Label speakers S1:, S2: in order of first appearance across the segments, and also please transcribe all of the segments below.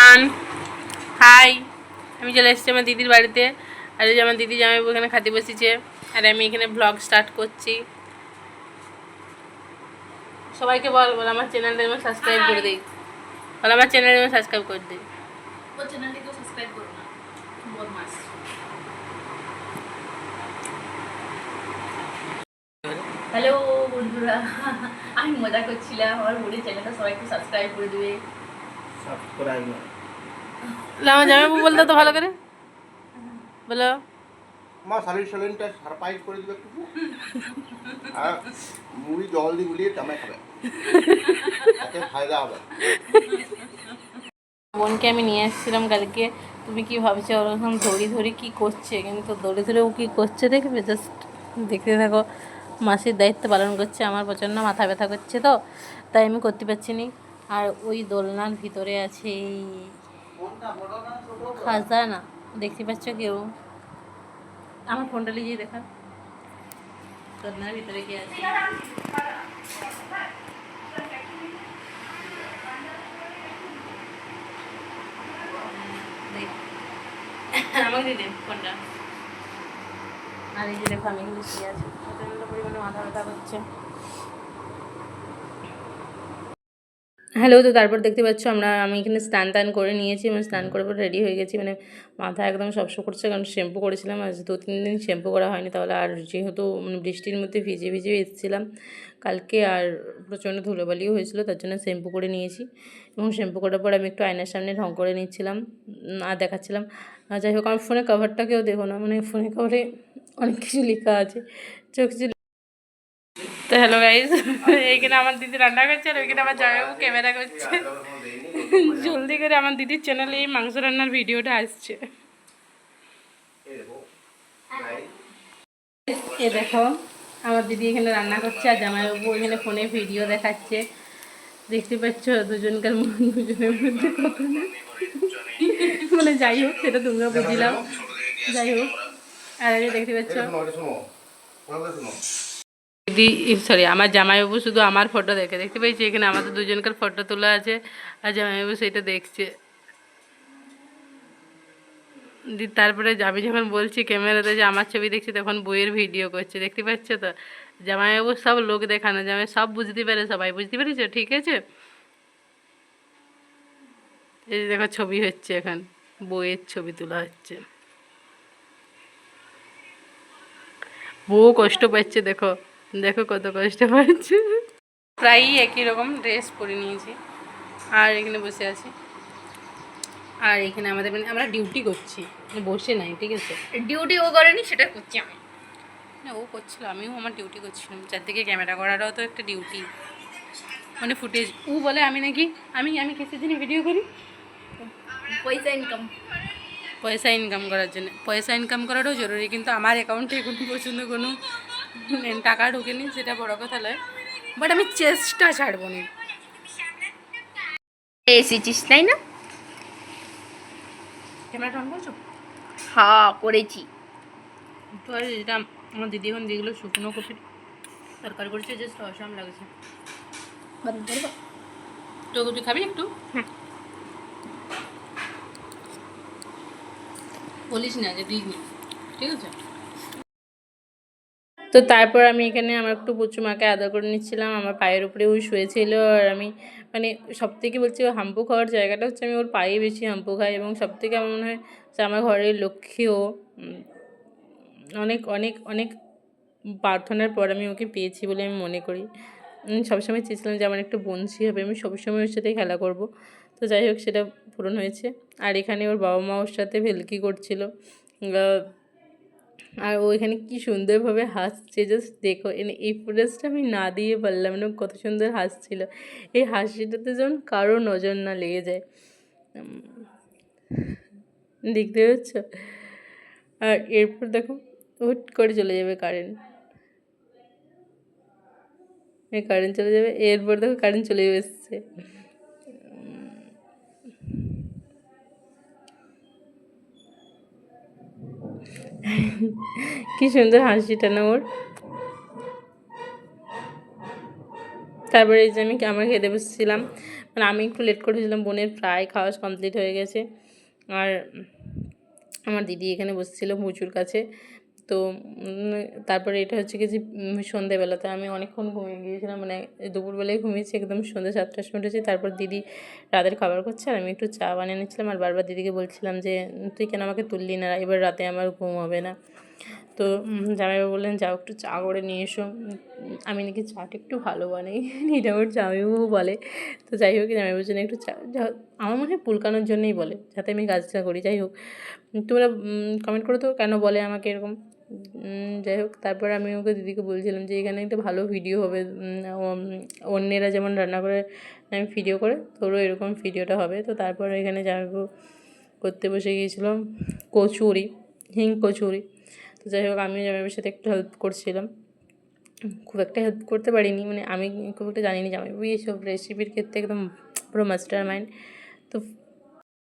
S1: Everyone, high. আমি চলে এসেছি আমার দিদির বাড়িতে। আর এই যে আমার দিদি জামাইবাবু এখানে খাতে বসেছে, আর আমি এখানে ব্লগ স্টার্ট করছি। সবাইকে বল বল আমার চ্যানেলটা যেন সাবস্ক্রাইব করে দিই, বল আমার চ্যানেলটা যেন সাবস্ক্রাইব করে দিই।
S2: ও চ্যানেলটিকে সাবস্ক্রাইব করো না, বদমাস। হ্যালো বন্ধুরা, আমি মজা করছিলাম। আমার বোনের চ্যানেলটা সবাই একটু সাবস্ক্রাইব করে দেবে।
S3: সাবস্ক্রাইব না
S1: আমার জামাইবাবু বলতে তো ভালো করে বলো।
S3: আমার শাড়ির সেলেনটা সারপ্রাইজ করে দিবে একটু, আর মুড়ি জল দিয়ে গুলিয়ে জামাই খাবে, তাতে ফায়দা হবে।
S1: বোনকে আমি নিয়ে এসেছিলাম কালকে। তুমি কি ভাবছো ওরকম ধরি ধরি কি করছে, কিন্তু ধরে ধরে ও কী করছে দেখবে, জাস্ট দেখতে থাকো। মাসির দায়িত্ব পালন করছে, আমার প্রচণ্ড মাথা ব্যথা করছে তো, তাই আমি করতে পারছি না। আর ওই দোলনার ভিতরে আছে এই খাজানা, দেখতে পাচ্ছ কেউ? আমার ফোনটা নিয়ে দেখা, দোলনার ভিতরে কি আছে। আমাকে দিয়ে দেন ফোনটা। আর এই যে দেখো আমি কিন্তু শুয়ে আছি, প্রচণ্ড পরিমাণে মাথা ব্যথা করছে। হ্যালো, তো তারপর দেখতে পাচ্ছ আমি এখানে স্নান টান করে নিয়েছি, মানে স্নান করে পর রেডি হয়ে গেছি। মানে মাথা একদম সবসময় করছে, কারণ শ্যাম্পু করেছিলাম আজ 2-3 দিন শ্যাম্পু করা হয়নি। তাহলে আর যেহেতু মানে বৃষ্টির মধ্যে ভিজে ভিজে এসেছিলাম কালকে, আর প্রচণ্ড ধুলোবালিও হয়েছিল, তার জন্য শ্যাম্পু করে নিয়েছি। এবং শ্যাম্পু করার পর আমি একটু আয়নার সামনে ঢং করে নিচ্ছিলাম আর দেখাচ্ছিলাম। যাই হোক, আমার ফোনের কভারটাকেও দেখো না, মানে ফোনের কভারে অনেক কিছু লেখা আছে, চোখ। তো হ্যালো গাইজ, এইখানে আমার দিদি রান্না করছে আর ওইখানে আমার জামাইবাবু ক্যামেরা করছে। জলদি করে আমার দিদির চ্যানেলে এই মাংস রান্নার ভিডিওটা আসছে। এ দেখো আমার দিদি এখানে রান্না করছে আর জামাইবাবু এখানে ফোনে ভিডিও দেখাচ্ছে। দেখতে পাচ্ছ দুজনের মধ্যে কথা না, মানে যাই হোক সেটা তোমরা বুঝিলাম। যাই হোক, আর আগে দেখতে পাচ্ছ দিদি, সরি আমার জামাইবাবু শুধু আমার ফটো দেখতে পেয়েছি। এখানে আমাদের দুজনকার ফটো তোলা আছে আর জামাইবাবু সেটা দেখছে। তারপরে আমি যখন বলছি ক্যামেরাতে যে আমার ছবি দেখছি, তখন বইয়ের ভিডিও করছে, দেখতে পাচ্ছ তো। জামাইবাবু সব লোক দেখানো, জামাই সব বুঝতে পারে, সবাই বুঝতে পেরেছো, ঠিক আছে। এই যে দেখো ছবি হচ্ছে, এখন বইয়ের ছবি তোলা হচ্ছে। বউ কষ্ট পাচ্ছে, দেখো দেখো কত কষ্ট পাচ্ছে। প্রায়ই একই রকম ড্রেস পরে নিয়েছি আর এখানে বসে আছি। আর এখানে আমাদের মানে আমরা ডিউটি করছি, বসে নাই, ঠিক আছে।
S2: ডিউটি ও করেনি, সেটা করছি আমি।
S1: না, ও করছিল, আমিও আমার ডিউটি করছিলাম। চারদিকে ক্যামেরা করাটাও তো একটা ডিউটি, মানে ফুটেজ। ও বলে আমি নাকি আমি আমি কিসের জন্য ভিডিও করি?
S2: পয়সা ইনকাম।
S1: পয়সা ইনকাম করার জন্য। পয়সা ইনকাম করাটাও জরুরি, কিন্তু আমার অ্যাকাউন্টে কোনো পছন্দ কোনো টাকা ঢোকেনি, সেটা বড় কথা নয়। বাট আমি চেষ্টা ছাড়বো না।
S2: এসেছিস তাই না?
S1: ক্যামেরাটা অন করছো?
S2: হ্যাঁ করেছি।
S1: তো আর যেটা আমার দিদি এখন যেগুলো শুকনো কপির তরকারি করছে, জাস্ট অসাম লাগছে। তো তুই খাবি একটু? বলিস না যে দিইনি, ঠিক আছে। তো তারপর আমি এখানে আমার একটু পুচু মাকে আদর করে নিচ্ছিলাম। আমার পায়ের উপরে ওই শুয়েছিল, আর আমি মানে সব থেকে বলছি ও হাম্পু খাওয়ার জায়গাটা হচ্ছে আমি ওর পায়ে বেশি হাম্পু খাই। এবং সব থেকে আমার মনে হয় যে আমার ঘরের লক্ষ্মীও অনেক অনেক অনেক প্রার্থনার পর আমি ওকে পেয়েছি বলে আমি মনে করি। সবসময় চেয়েছিলাম যে আমার একটু বন্ধু হবে, আমি সবসময় ওর সাথেই খেলা করব। তো যাই হোক, সেটা পূরণ হয়েছে। আর এখানে ওর বাবা মা ওর সাথে ভেলকি করছিল, আর ও এখানে কী সুন্দরভাবে হাসছে, জাস্ট দেখো। এই ফুটেজটা আমি না দিয়ে পারলাম না, কত সুন্দর হাসছিল। এই হাসিটাতে যেমন কারো নজর না লেগে যায়, দেখতে পাচ্ছ। আর এরপর দেখো হুট করে চলে যাবে কারেন্ট, কারেন্ট চলে যাবে। এরপর দেখো কারেন্ট চলে এসছে। কি সুন্দর হাসিটা না ওর। তারপরে এই যে আমি আমার খেতে বসেছিলাম, মানে আমি একটু লেট করেছিলাম, বোনের প্রায় খাওয়া কমপ্লিট হয়ে গেছে। আর আমার দিদি এখানে বসেছিল মুচুর কাছে। তো তারপরে এটা হচ্ছে কি যে সন্ধেবেলাতে আমি অনেকক্ষণ ঘুমিয়ে গিয়েছিলাম, মানে দুপুরবেলায় ঘুমিয়েছি, একদম সন্ধ্যে 7টার সময় উঠেছি। তারপর দিদি রাতের খাবার করছে আর আমি একটু চা বানিয়ে নিচ্ছিলাম, আর বারবার দিদিকে বলছিলাম যে তুই কেন আমাকে তুললি না, এবার রাতে আমার ঘুম হবে না। তো জামাইবাবু বললেন যাও একটু চা করে নিয়ে এসো। আমি নাকি চাটা একটু ভালো বানাই, এটা ওর জামাইবাবু বলে। তো যাই হোক, জামাইবাবুর জন্য একটু চা, আমার মনে হয় পুলকানোর জন্যই বলে, যাতে আমি কাজটা করি। যাই হোক, তোমরা কমেন্ট করে তো কেন বলে আমাকে এরকম। যাই হোক, তারপর আমি ওকে দিদিকে বলছিলাম যে এখানে একটা ভালো ভিডিও হবে, অন্যেরা যেমন রান্না করে আমি ভিডিও করে, তোরও এরকম ভিডিওটা হবে। তো তারপর এখানে জামাইবাবু করতে বসে গিয়েছিলাম কচুরি, হিং কচুরি। তো যাই হোক, আমিও জামাইবাবুর সাথে একটু হেল্প করছিলাম, খুব একটা হেল্প করতে পারিনি, মানে আমি খুব একটা জানি না, জামাইবাবু এইসব রেসিপির ক্ষেত্রে একদম পুরো মাস্টার মাইন্ড। তো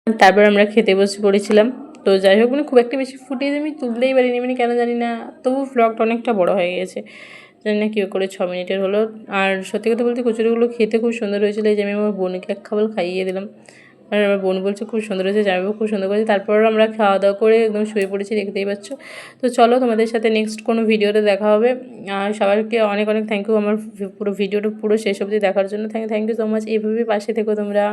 S1: তারপর আমরা খেতে বসে পড়েছিলাম। তো যাই হোক, মানে খুব একটা বেশি ফুটেজ আমি তুলতেই পারিনি, মানে কেন জানি না, তবু ভ্লগটা অনেকটা বড় হয়ে গেছে, জানি না কী করে 6 মিনিটের হলো। আর সত্যি কথা বলতে কচুরিগুলো খেতে খুব সুন্দর হয়েছিল। এই যে আমি আমার বোনকে এক খাবল খাইয়ে দিলাম, আর আমার বোন বলছে খুব সুন্দর হয়েছে, জামাইবাবু খুব সুন্দর করেছে। তারপর আমরা খাওয়া দাওয়া করে একদম শুয়ে পড়েছি, দেখতেই পাচ্ছ। তো চলো, তোমাদের সাথে নেক্সট কোনো ভিডিওতে দেখা হবে। আর সবাইকে অনেক অনেক থ্যাংক ইউ আমার পুরো ভিডিওটা পুরো শেষ অবধি দেখার জন্য। Thank you so much. এইভাবেই পাশে থেকো তোমরা।